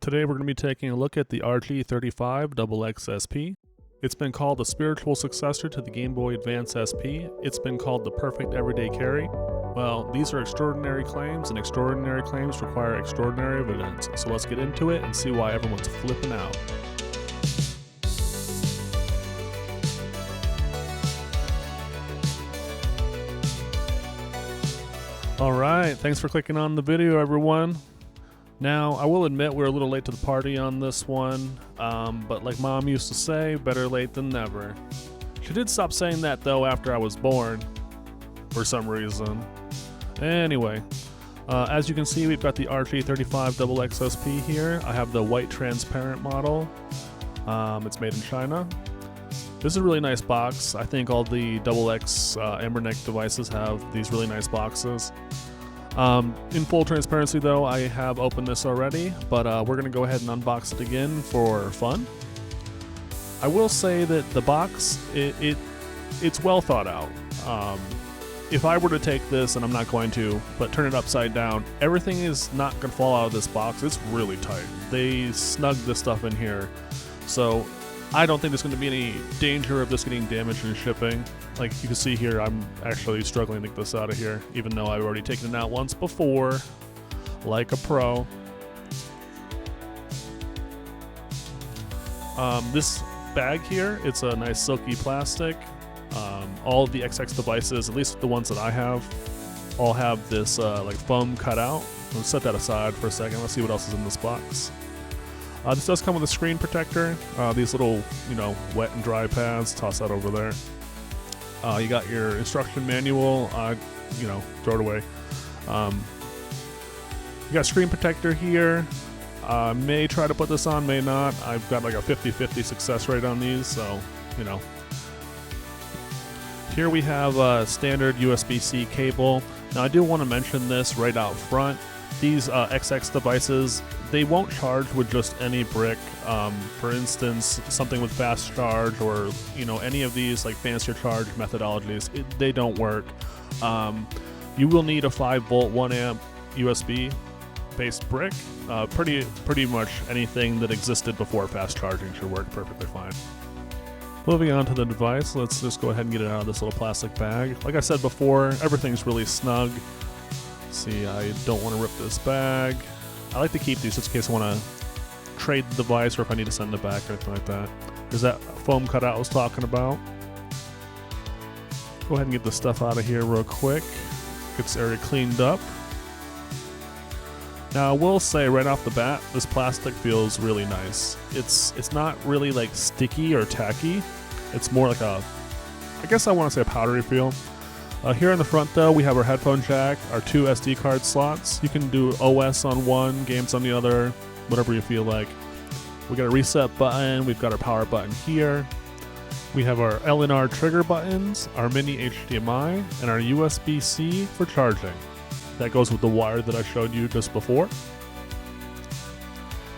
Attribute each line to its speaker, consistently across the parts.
Speaker 1: Today we're going to be taking a look at the RG35XXSP. It's been called the spiritual successor to the Game Boy Advance SP. It's been called the perfect everyday carry. Well, these are extraordinary claims, and extraordinary claims require extraordinary evidence. So let's get into it and see why everyone's flipping out. Alright, thanks for clicking on the video, everyone. Now, I will admit we're a little late to the party on this one, but like Mom used to say, better late than never. She did stop saying that though after I was born, for some reason. Anyway, as you can see, we've got the RG35XXSP here. I have the white transparent model. It's made in China. This is a really nice box. I think all the XX Amber Neck devices have these really nice boxes. In full transparency though, I have opened this already, but we're going to go ahead and unbox it again for fun. I will say that the box, it's well thought out. If I were to take this, and I'm not going to, but turn it upside down, everything is not going to fall out of this box. It's really tight. They snugged this stuff in here, so I don't think there's going to be any danger of this getting damaged in shipping. Like you can see here, I'm actually struggling to get this out of here, even though I've already taken it out once before, like a pro. This bag here, it's a nice silky plastic. All of the XX devices, at least the ones that I have, all have this like foam cut out. Let's set that aside for a second. Let's see what else is in this box. This does come with a screen protector. These little, wet and dry pads. Toss that over there. You got your instruction manual. Throw it away. You got screen protector here. May try to put this on, may not. I've got like a 50-50 success rate on these, so Here we have a standard USB-C cable. Now I do want to mention this right out front. These XX devices, they won't charge with just any brick. For instance, something with fast charge or any of these like fancier charge methodologies, they don't work. You will need a 5-volt 1-amp USB based brick. Pretty much anything that existed before fast charging should work perfectly fine. Moving on to the device, let's just go ahead and get it out of this little plastic bag. Like I said before, everything's really snug. See, I don't want to rip this bag. I like to keep these just in case I want to trade the device or if I need to send it back or anything like that. There's that foam cutout I was talking about. Go ahead and get the stuff out of here real quick. Get this area cleaned up. Now I will say right off the bat, this plastic feels really nice. It's not really like sticky or tacky. It's more like I guess I want to say a powdery feel. Here in the front though, we have our headphone jack, our 2 SD card slots. You can do OS on one, games on the other, whatever you feel like. We got a reset button, we've got our power button here. We have our L and R trigger buttons, our mini HDMI, and our USB-C for charging. That goes with the wire that I showed you just before.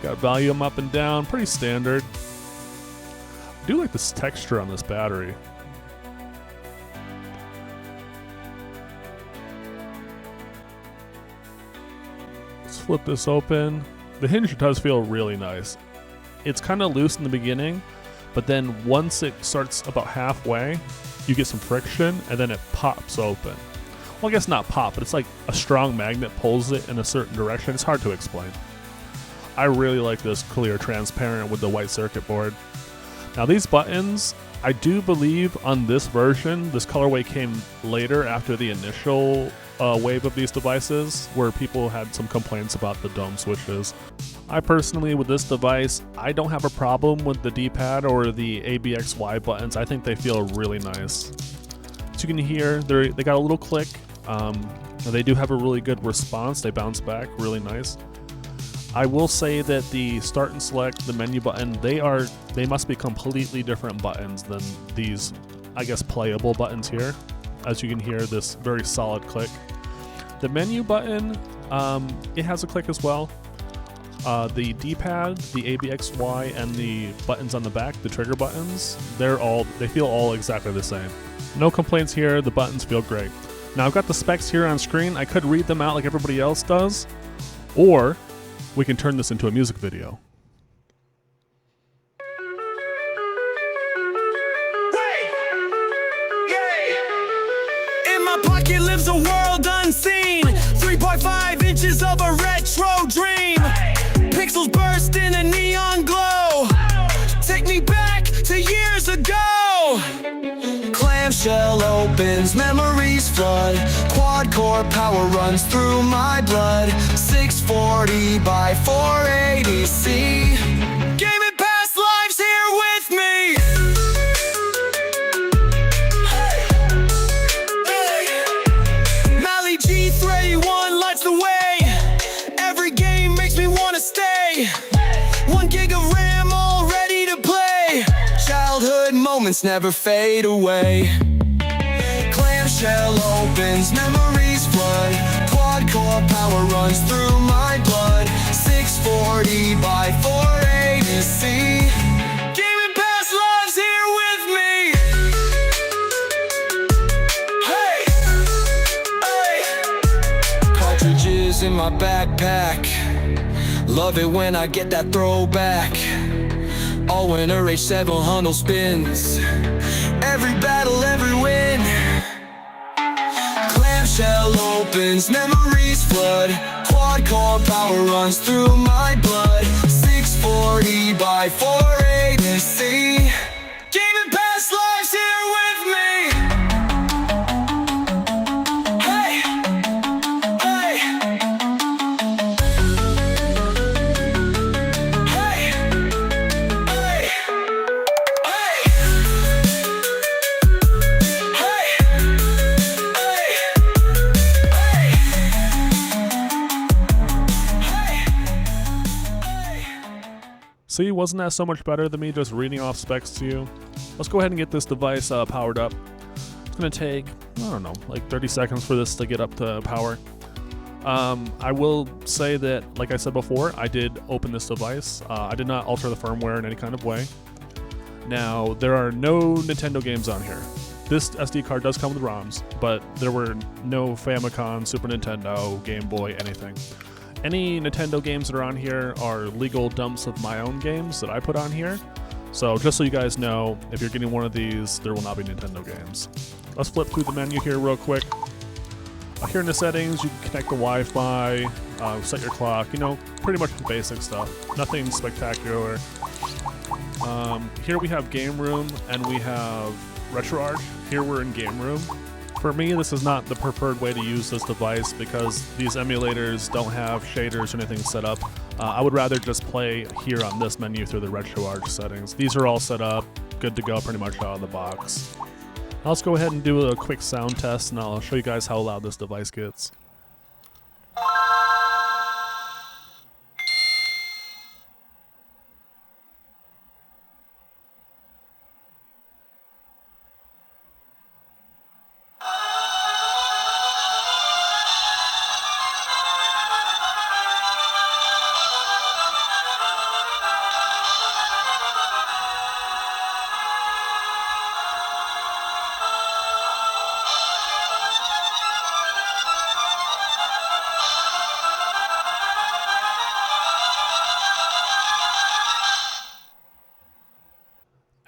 Speaker 1: Got volume up and down, pretty standard. I do like this texture on this battery. Let's flip this open. The hinge does feel really nice. It's kind of loose in the beginning, but then once it starts about halfway, you get some friction and then it pops open. Well, I guess not pop, but it's like a strong magnet pulls it in a certain direction. It's hard to explain. I really like this clear transparent with the white circuit board. Now these buttons, I do believe on this version, this colorway came later after the initial wave of these devices where people had some complaints about the dome switches. I personally, with this device, I don't have a problem with the D-pad or the ABXY buttons. I think they feel really nice. As you can hear, they got a little click. They do have a really good response. They bounce back really nice. I will say that the start and select, the menu button, they must be completely different buttons than these, I guess, playable buttons here. As you can hear, this very solid click. The menu button, it has a click as well. The D-pad, the ABXY, and the buttons on the back, the trigger buttons, they feel all exactly the same. No complaints here, the buttons feel great. Now I've got the specs here on screen. I could read them out like everybody else does, or we can turn this into a music video.
Speaker 2: In my pocket lives a world unseen, 3.5 inches of a retro dream. Pixels burst in a neon glow, take me back to years ago. Clamshell opens, memories flood, quad-core power runs through my blood. 640 by 480C, gaming past lives here with me. Mali G31 lights the way, every game makes me wanna stay. 1 gig of RAM all ready to play, childhood moments never fade away. Clamshell opens, memories flood, quad-core power runs through my blood. 640 by 480C, gaming past lives here with me. Hey, hey. Cartridges in my backpack, love it when I get that throwback. All winter H700 spins, every battle, every win. Clamshell opens, memories flood, quad-core power runs through my blood. 640 by 480C, gaming past lives here with me. Hey, hey. Hey, hey, hey.
Speaker 1: See, wasn't that so much better than me just reading off specs to you? Let's go ahead and get this device powered up. It's gonna take, I don't know, like 30 seconds for this to get up to power. I will say that, like I said before, I did open this device. I did not alter the firmware in any kind of way. Now, there are no Nintendo games on here. This SD card does come with ROMs, but there were no Famicom, Super Nintendo, Game Boy, anything. Any Nintendo games that are on here are legal dumps of my own games that I put on here. So just so you guys know, if you're getting one of these, there will not be Nintendo games. Let's flip through the menu here real quick. Here in the settings, you can connect the Wi-Fi, set your clock, you know, pretty much the basic stuff. Nothing spectacular. Here we have Game Room and we have RetroArch. Here we're in Game Room. For me, this is not the preferred way to use this device because these emulators don't have shaders or anything set up. I would rather just play here on this menu through the RetroArch settings. These are all set up, good to go pretty much out of the box. Let's go ahead and do a quick sound test and I'll show you guys how loud this device gets.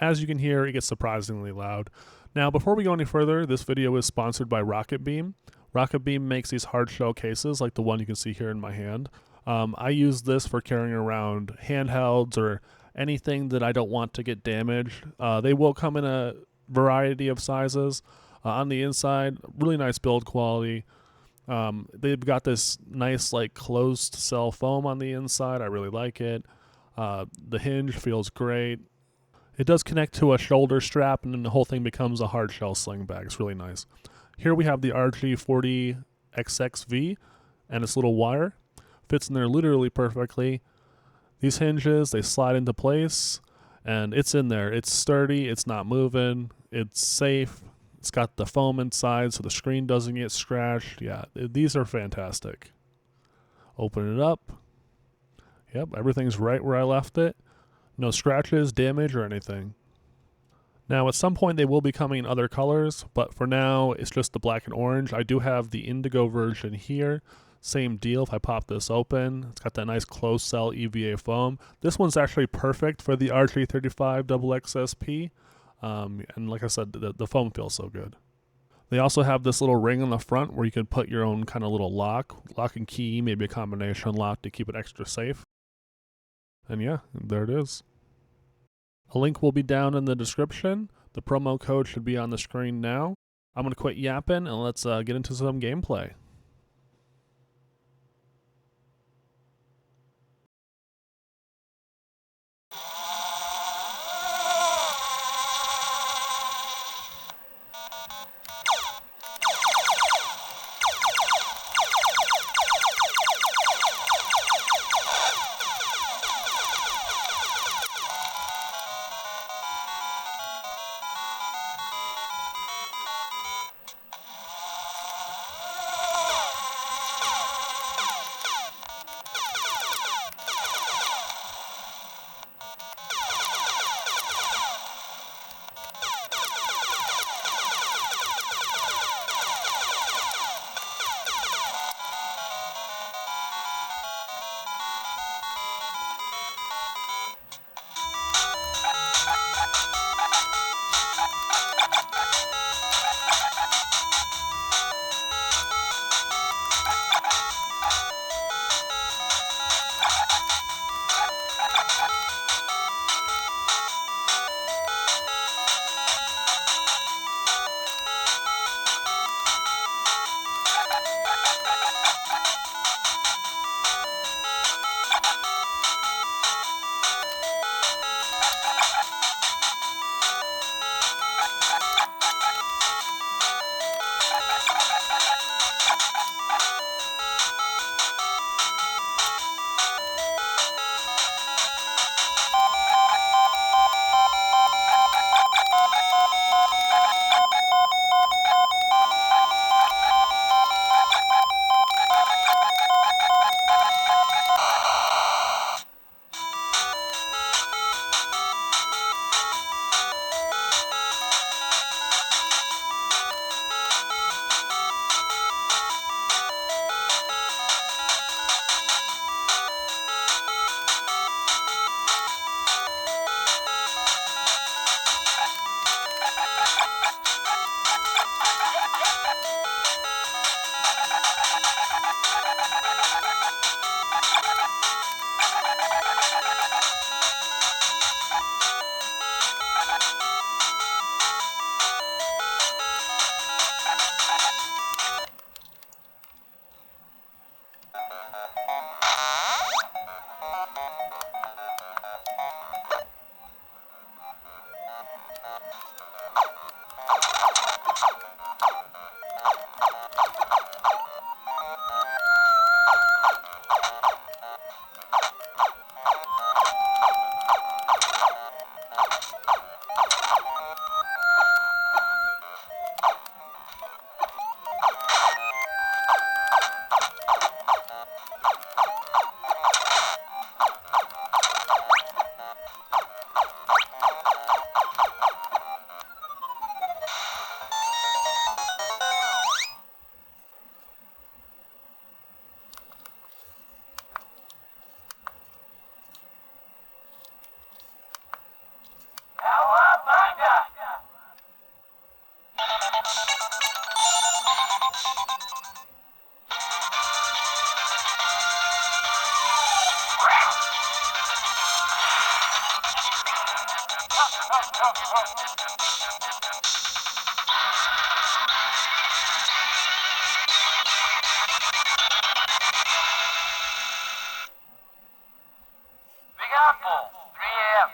Speaker 1: As you can hear, it gets surprisingly loud. Now, before we go any further, this video is sponsored by Rocket Beam. Rocket Beam makes these hard shell cases like the one you can see here in my hand. I use this for carrying around handhelds or anything that I don't want to get damaged. They will come in a variety of sizes. On the inside, really nice build quality. They've got this nice like closed cell foam on the inside. I really like it. The hinge feels great. It does connect to a shoulder strap and then the whole thing becomes a hard shell sling bag. It's really nice. Here we have the RG35XXSP and its little wire. Fits in there literally perfectly. These hinges, they slide into place and it's in there. It's sturdy, it's not moving, it's safe. It's got the foam inside so the screen doesn't get scratched. Yeah, these are fantastic. Open it up. Yep, everything's right where I left it. No scratches, damage, or anything. Now, at some point, they will be coming in other colors, but for now, it's just the black and orange. I do have the indigo version here, Same deal if I pop this open. It's got that nice closed cell EVA foam. This one's actually perfect for the RG35XXSP. And like I said, the foam feels so good. They also have this little ring on the front where you can put your own kind of little lock and key, maybe a combination lock to keep it extra safe. And yeah, there it is. A link will be down in the description. The promo code should be on the screen now. I'm going to quit yapping and let's get into some gameplay.
Speaker 3: Big Apple, 3 a.m.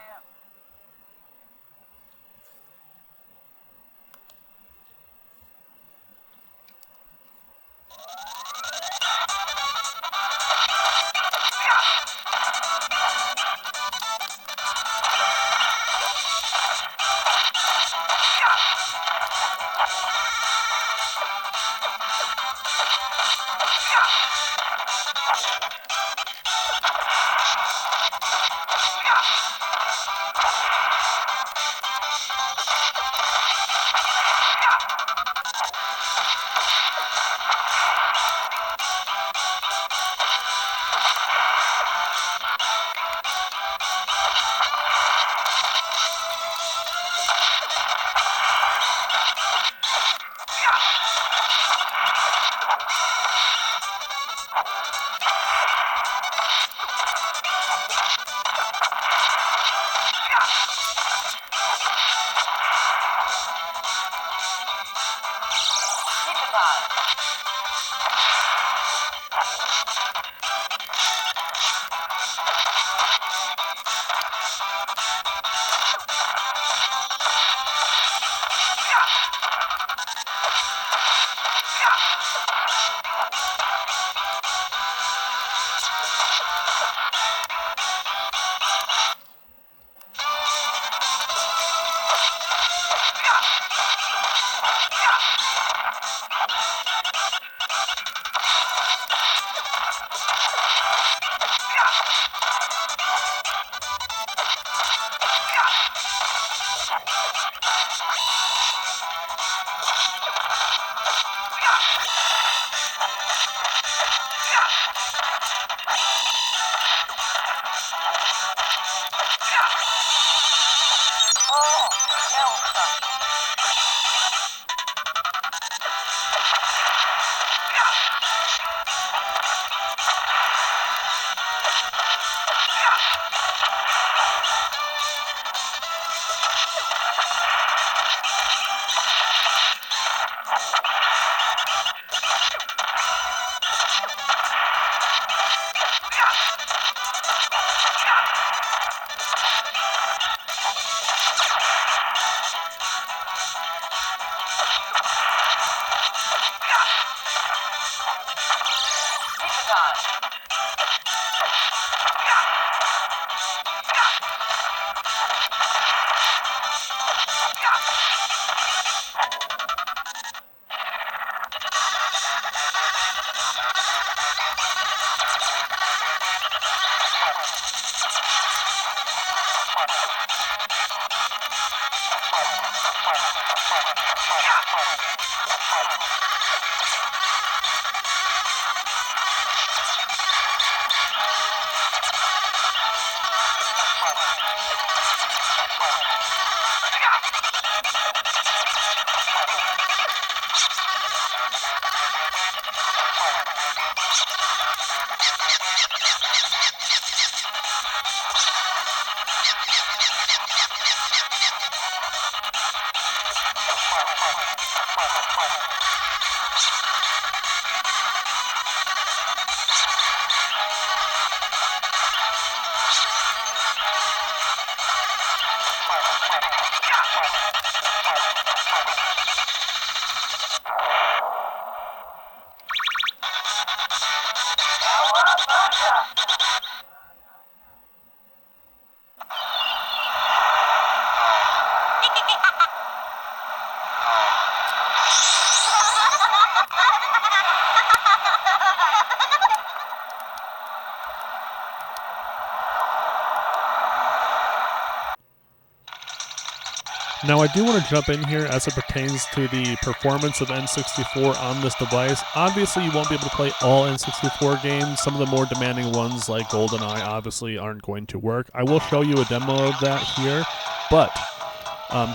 Speaker 1: Now I do want to jump in here as it pertains to the performance of N64 on this device. Obviously you won't be able to play all N64 games. Some of the more demanding ones like GoldenEye obviously aren't going to work. I will show you a demo of that here, but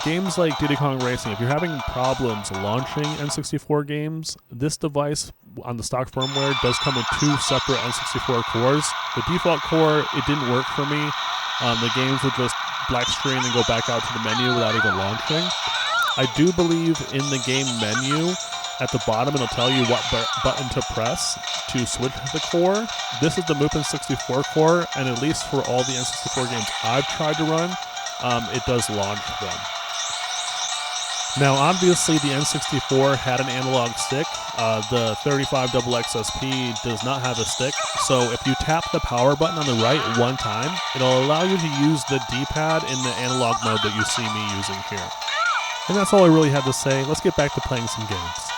Speaker 1: games like Diddy Kong Racing, if you're having problems launching N64 games, this device on the stock firmware does come with 2 separate N64 cores. The default core, it didn't work for me. The games would just black screen and go back out to the menu without even launching. I do believe in the game menu at the bottom it'll tell you what button to press to switch the core. This is the Mupen 64 core, and at least for all the N64 games I've tried to run, it does launch them. Now obviously the N64 had an analog stick. The 35XXSP does not have a stick, so if you tap the power button on the right one time, it'll allow you to use the D-pad in the analog mode that you see me using here. And that's all I really had to say. Let's get back to playing some games.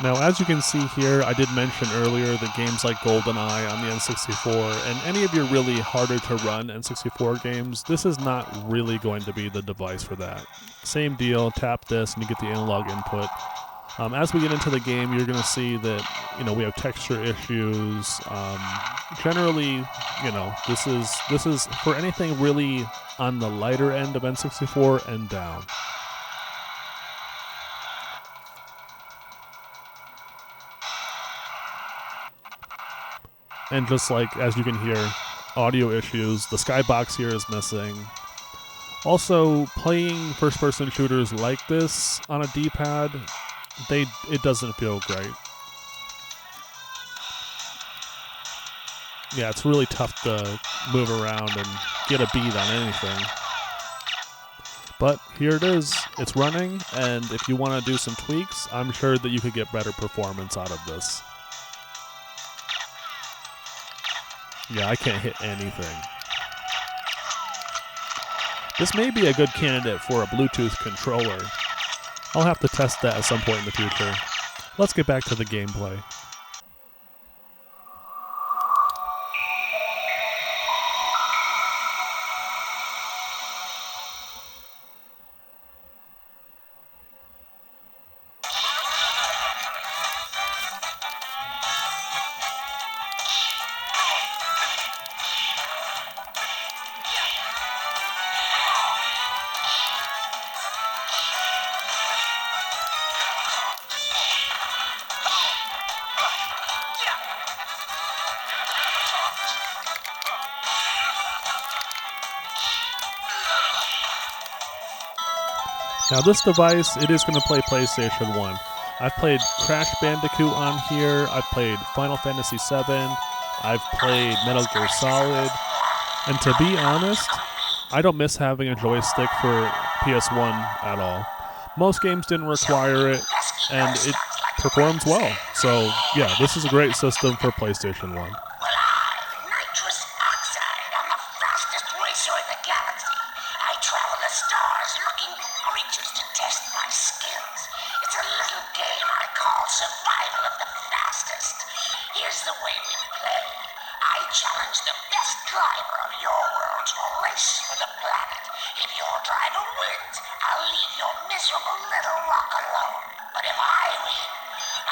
Speaker 1: Now, as you can see here, I did mention earlier that games like GoldenEye on the N64 and any of your really harder to run N64 games, this is not really going to be the device for that. Same deal, tap this and you get the analog input. As we get into the game, you're going to see that, you know, we have texture issues. Generally, you know, this is for anything really on the lighter end of N64 and down. And just like, as you can hear, audio issues. The skybox here is missing. Also, playing first-person shooters like this on a D-pad, it doesn't feel great. Yeah, it's really tough to move around and get a beat on anything. But here it is. It's running, and if you want to do some tweaks, I'm sure that you could get better performance out of this. Yeah, I can't hit anything. This may be a good candidate for a Bluetooth controller. I'll have to test that at some point in the future. Let's get back to the gameplay. Now this device, it is going to play PlayStation 1. I've played Crash Bandicoot on here, I've played Final Fantasy VII, I've played Metal Gear Solid, and to be honest, I don't miss having a joystick for PS1 at all. Most games didn't require it, and it performs well. So yeah, this is a great system for PlayStation 1.
Speaker 4: Survival of the fastest. Here's the way we play. I challenge the best driver of your world to race for the planet. If your driver wins, I'll leave your miserable little rock alone. But if I win,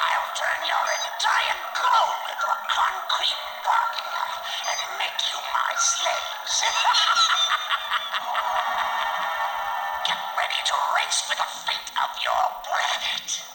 Speaker 4: I'll turn your entire globe into a concrete parking lot and make you my slaves. Get ready to race for the fate of your planet.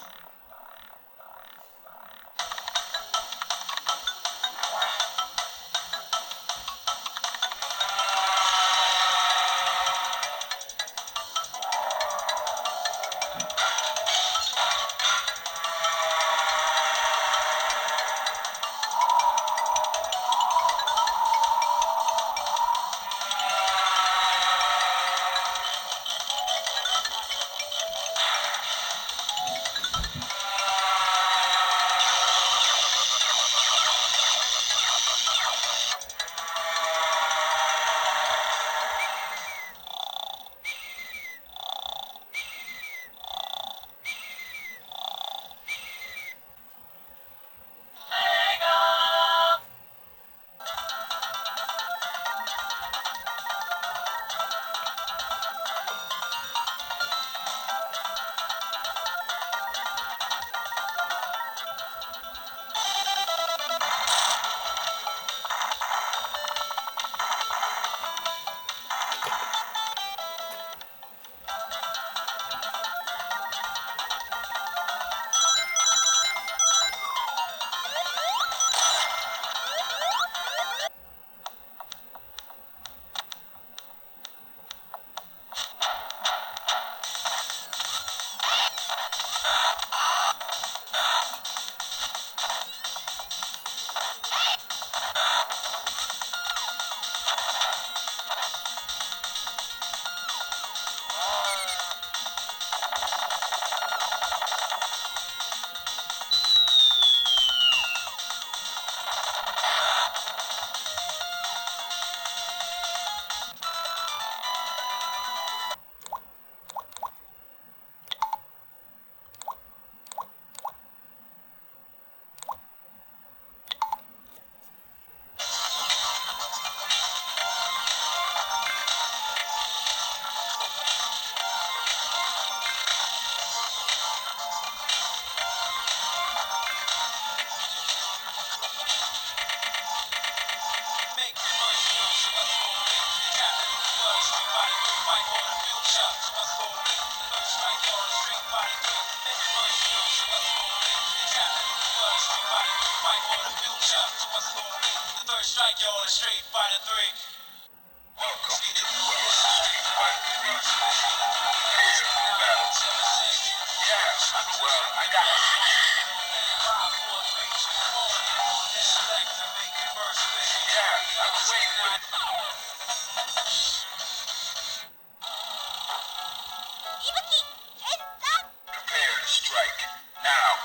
Speaker 4: Prepare to strike. Now.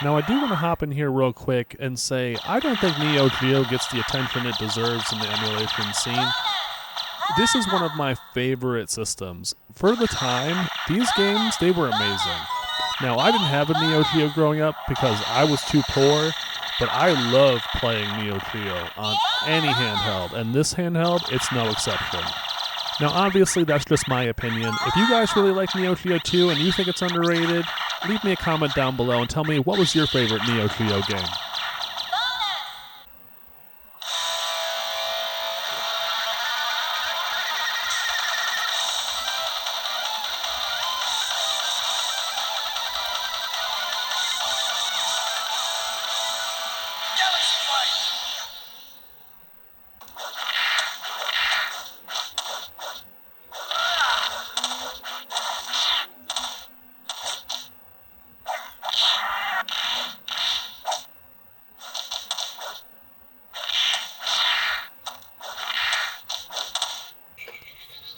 Speaker 1: Now, I do want to hop in here real quick and say I don't think Neo Geo gets the attention it deserves in the emulation scene. This is one of my favorite systems. For the time, these games, they were amazing. Now, I didn't have a Neo Geo growing up because I was too poor, but I love playing Neo Geo on any handheld, and this handheld, it's no exception. Now, obviously, that's just my opinion. If you guys really like Neo Geo 2 and you think it's underrated, leave me a comment down below and tell me what was your favorite Neo Geo game.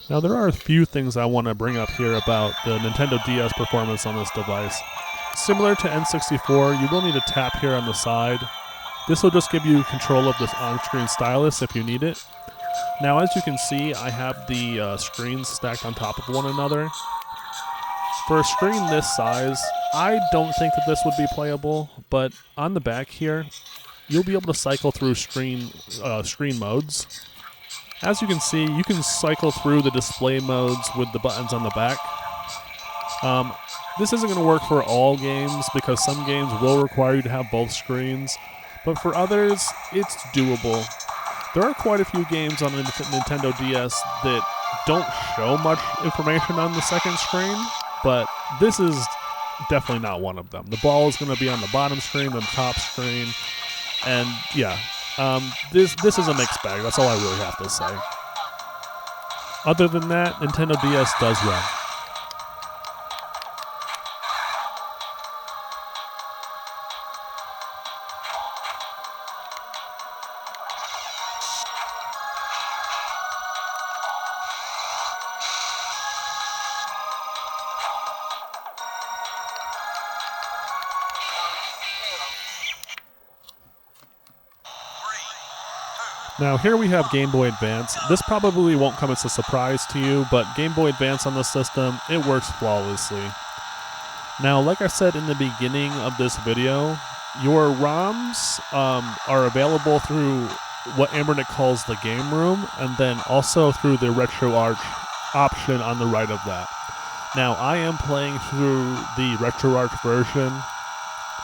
Speaker 1: Now, there are a few things I want to bring up here about the Nintendo DS performance on this device. Similar to N64, you will need a tap here on the side. This will just give you control of this on-screen stylus if you need it. Now, as you can see, I have the screens stacked on top of one another. For a screen this size, I don't think that this would be playable, but on the back here, you'll be able to cycle through screen modes. As you can see, you can cycle through the display modes with the buttons on the back. This isn't going to work for all games because some games will require you to have both screens, but for others, it's doable. There are quite a few games on the Nintendo DS that don't show much information on the second screen, but this is definitely not one of them. The ball is going to be on the bottom screen, the top screen, and yeah. This is a mixed bag. That's all I really have to say. Other than that, Nintendo DS does run. Now here we have Game Boy Advance. This probably won't come as a surprise to you, but Game Boy Advance on the system, it works flawlessly. Now, like I said in the beginning of this video, your ROMs are available through what Internet calls the game room, and then also through the RetroArch option on the right of that. Now, I am playing through the RetroArch version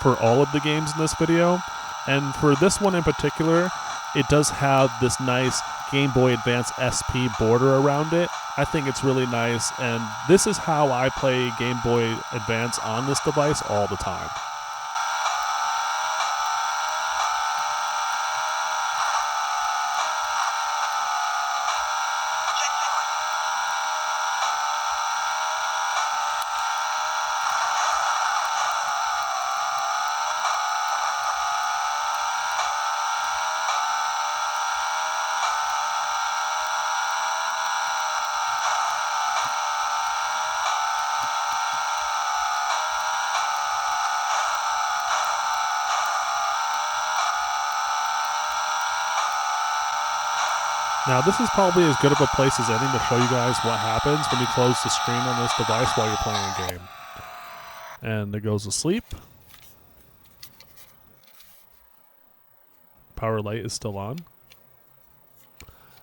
Speaker 1: for all of the games in this video, and for this one in particular, it does have this nice Game Boy Advance SP border around it. I think it's really nice, and this is how I play Game Boy Advance on this device all the time. Now this is probably as good of a place as any to show you guys what happens when you close the screen on this device while you're playing a game. And it goes to sleep. Power light is still on.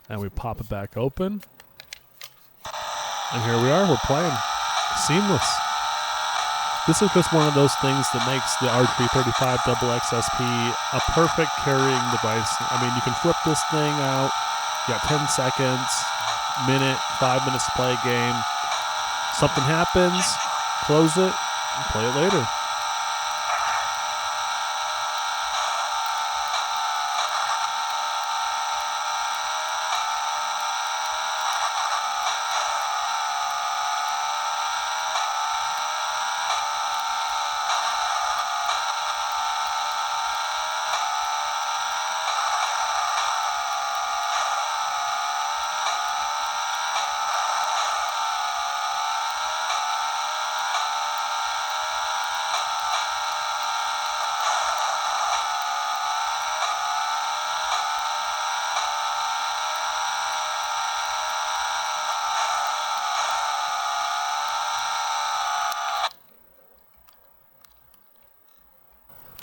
Speaker 1: And we pop it back open. And here we are, we're playing. Seamless. This is just one of those things that makes the RG35XXSP a perfect carrying device. I mean, you can flip this thing out. You got 10 seconds, minute, 5 minutes to play a game. Something happens, close it, and play it later.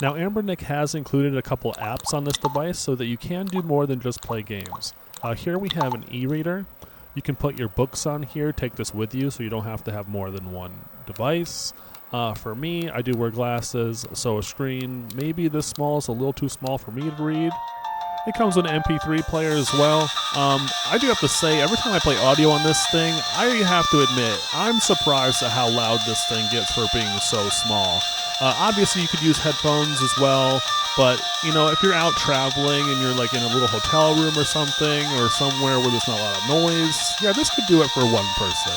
Speaker 1: Now, Ambernick has included a couple apps on this device so that you can do more than just play games. Here we have an e-reader. You can put your books on here, take this with you so you don't have to have more than one device. For me, I do wear glasses, so a screen maybe this small is a little too small for me to read. It comes with an MP3 player as well. I do have to say, every time I play audio on this thing, I have to admit, I'm surprised at how loud this thing gets for being so small. Obviously, you could use headphones as well, but, you know, if you're out traveling and you're like in a little hotel room or something, or somewhere where there's not a lot of noise, yeah, this could do it for one person.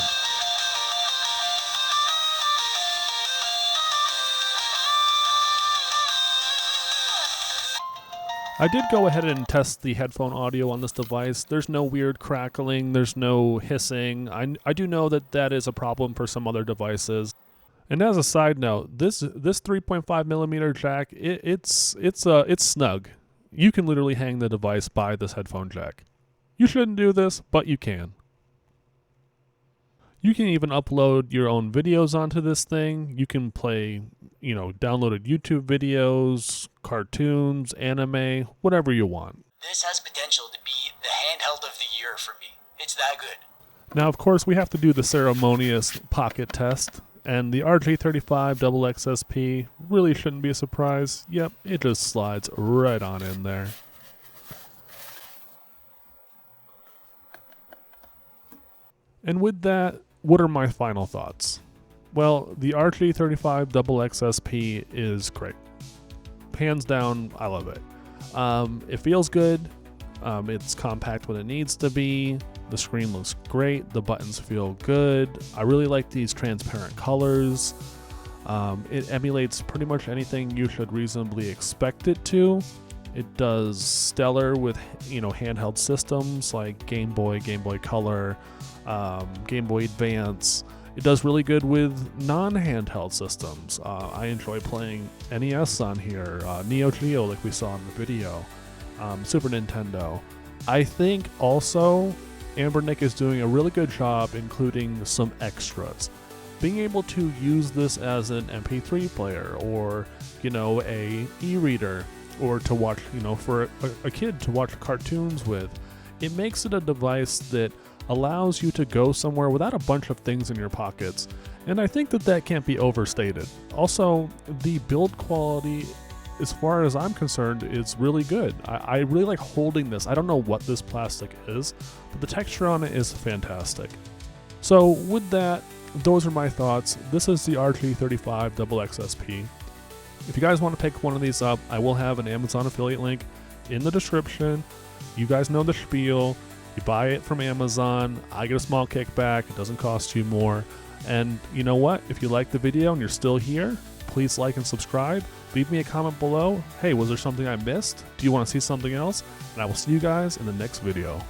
Speaker 1: I did go ahead and test the headphone audio on this device. There's no weird crackling, there's no hissing. I do know that that is a problem for some other devices. And as a side note, this 3.5 millimeter jack, it's snug. You can literally hang the device by this headphone jack. You shouldn't do this, but you can. You can even upload your own videos onto this thing. You can play, you know, downloaded YouTube videos, cartoons, anime, whatever you want.
Speaker 5: This has potential to be the handheld of the year for me. It's that good.
Speaker 1: Now, of course, we have to do the ceremonious pocket test. And the RG35XXSP really shouldn't be a surprise. Yep, it just slides right on in there. And with that, what are my final thoughts? Well, the RG35XXSP is great. Hands down, I love it. It feels good. It's compact when it needs to be. The screen looks great. The buttons feel good. I really like these transparent colors. It emulates pretty much anything you should reasonably expect it to. It does stellar with, you know, handheld systems like Game Boy, Game Boy Color, Game Boy Advance. It does really good with non-handheld systems. I enjoy playing NES on here, Neo Geo like we saw in the video, Super Nintendo. I think also Ambernick is doing a really good job including some extras. Being able to use this as an MP3 player or, you know, a e-reader, or to watch, you know, for a kid to watch cartoons with. It makes it a device that allows you to go somewhere without a bunch of things in your pockets. And I think that that can't be overstated. Also, the build quality, as far as I'm concerned, is really good. I really like holding this. I don't know what this plastic is, but the texture on it is fantastic. So with that, those are my thoughts. This is the RG35XXSP. If you guys want to pick one of these up, I will have an Amazon affiliate link in the description. You guys know the spiel. You buy it from Amazon, I get a small kickback. It doesn't cost you more. And you know what? If you like the video and you're still here, please like and subscribe. Leave me a comment below. Hey, was there something I missed? Do you want to see something else? And I will see you guys in the next video.